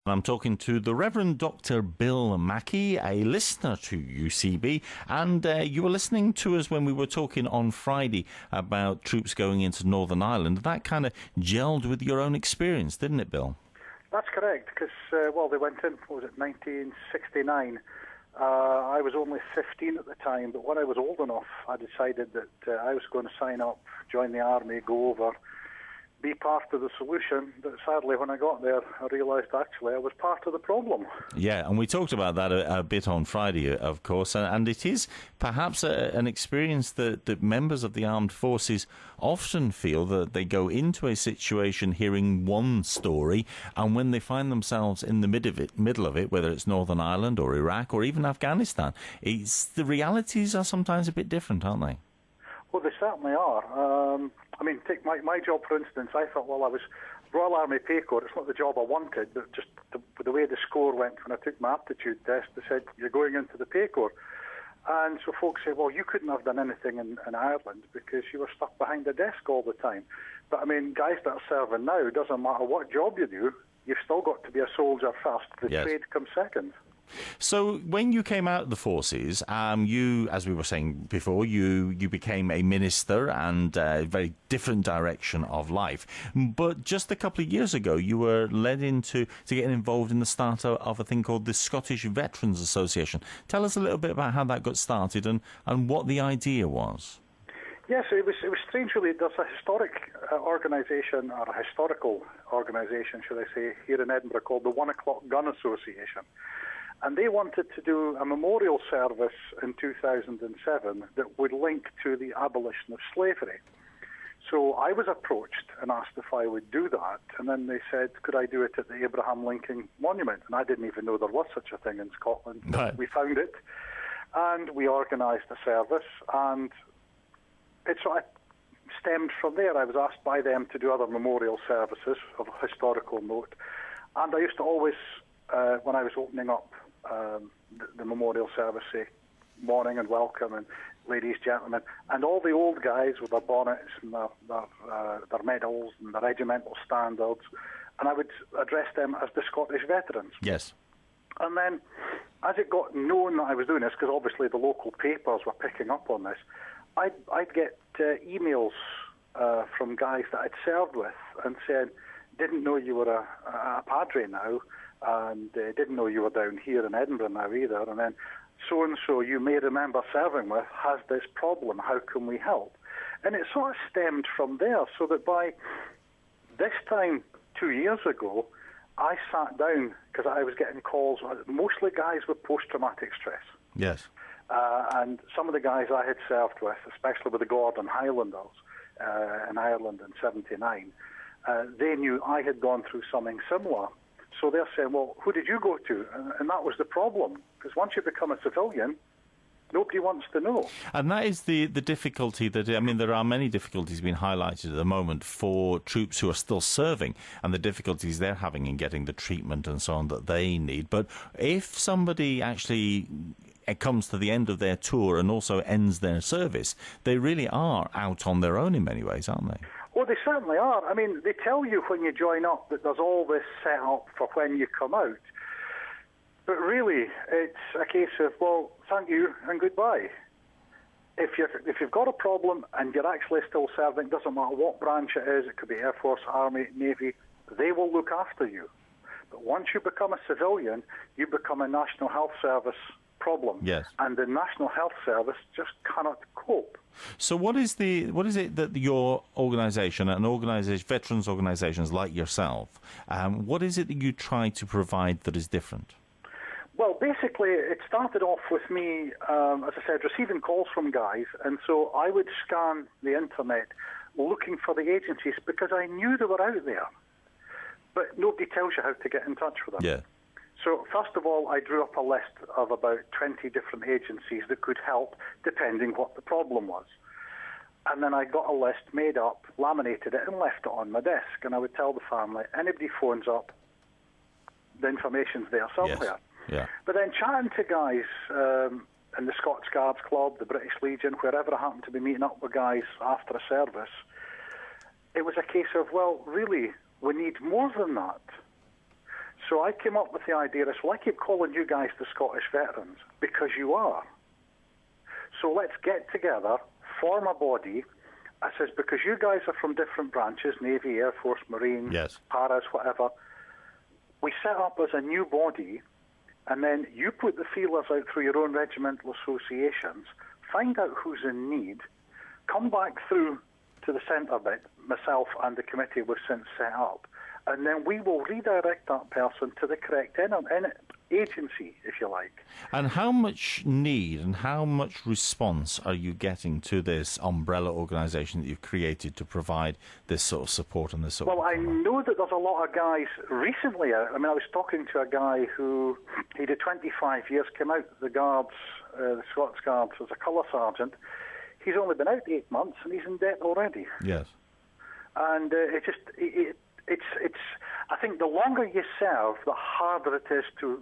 I'm talking to the Reverend Dr. Bill Mackey, a listener to UCB, and you were listening to us when we were talking on Friday about troops going into Northern Ireland. That kind of gelled with your own experience, didn't it, Bill? That's correct, because, they went in, 1969. I was only 15 at the time, but when I was old enough, I decided that I was going to sign up, join the army, go over, be part of the solution. But sadly, when I got there, I realised actually I was part of the problem. Yeah, and we talked about that a bit on Friday, of course, and it is perhaps an experience that members of the armed forces often feel, that they go into a situation hearing one story, and when they find themselves in the middle of it, whether it's Northern Ireland or Iraq or even Afghanistan, the realities are sometimes a bit different, aren't they? Well, they certainly are. Take my job, for instance. I thought, I was Royal Army Pay Corps. It's not the job I wanted, but just the way the score went when I took my aptitude test, they said, you're going into the Pay Corps. And so folks say, well, you couldn't have done anything in Ireland because you were stuck behind a desk all the time. But, guys that are serving now, it doesn't matter what job you do, you've still got to be a soldier first. The trade comes second. So when you came out of the forces, you, as we were saying before, you became a minister and a very different direction of life. But just a couple of years ago, you were led to get involved in the start of a thing called the Scottish Veterans Association. Tell us a little bit about how that got started and what the idea was. Yes, it was strange, really. There's a historic organisation, or a historical organisation, should I say, here in Edinburgh called the 1 O'Clock Gun Association. And they wanted to do a memorial service in 2007 that would link to the abolition of slavery. So I was approached and asked if I would do that. And then they said, could I do it at the Abraham Lincoln Monument? And I didn't even know there was such a thing in Scotland. Right. We found it. And we organised a service. And it sort of stemmed from there. I was asked by them to do other memorial services of a historical note. And I used to always, when I was opening up the memorial service, say morning and welcome, and ladies, gentlemen, and all the old guys with their bonnets and their medals and their regimental standards, and I would address them as the Scottish veterans. Yes. And then, as it got known that I was doing this, because obviously the local papers were picking up on this, I'd get emails from guys that I'd served with and saying, didn't know you were a padre now, and didn't know you were down here in Edinburgh now either, and then so-and-so you may remember serving with has this problem, how can we help? And it sort of stemmed from there, so that by this time 2 years ago, I sat down, because I was getting calls, mostly guys with post-traumatic stress. Yes. And some of the guys I had served with, especially with the Gordon Highlanders in Ireland in 79, they knew I had gone through something similar. So they're saying, well, who did you go to? And that was the problem, because once you become a civilian, nobody wants to know. And that is the difficulty there are many difficulties being highlighted at the moment for troops who are still serving, and the difficulties they're having in getting the treatment and so on that they need. But if somebody actually comes to the end of their tour and also ends their service, they really are out on their own in many ways, aren't they? Well, they certainly are. They tell you when you join up that there's all this set up for when you come out. But really, it's a case of, well, thank you and goodbye. If you've got a problem and you're actually still serving, doesn't matter what branch it is, it could be Air Force, Army, Navy, they will look after you. But once you become a civilian, you become a National Health Service problem. Yes. And the National Health Service just cannot cope. So what is it that your organisation and veterans organisations like yourself, what is it that you try to provide that is different? Well, basically, it started off with me, as I said, receiving calls from guys, and so I would scan the internet looking for the agencies because I knew they were out there, but nobody tells you how to get in touch with them. Yeah. So, first of all, I drew up a list of about 20 different agencies that could help, depending what the problem was. And then I got a list made up, laminated it, and left it on my desk. And I would tell the family, anybody phones up, the information's there somewhere. Yes. Yeah. But then chatting to guys in the Scots Guards Club, the British Legion, wherever I happened to be meeting up with guys after a service, it was a case of, well, really, we need more than that. So I came up with the idea of, well, I keep calling you guys the Scottish veterans because you are. So let's get together, form a body. I says, because you guys are from different branches, Navy, Air Force, Marine, Yes. Paras, whatever. We set up as a new body, and then you put the feelers out through your own regimental associations, find out who's in need, come back through to the centre bit, myself and the committee we've since set up, and then we will redirect that person to the correct agency, if you like. And how much need and how much response are you getting to this umbrella organisation that you've created to provide this sort of support and this sort of... Well, I know that there's a lot of guys recently. I mean, I was talking to a guy who, he did 25 years, came out the Guards, the Scots Guards as a colour sergeant. He's only been out 8 months and he's in debt already. Yes. And it's I think the longer you serve, the harder it is to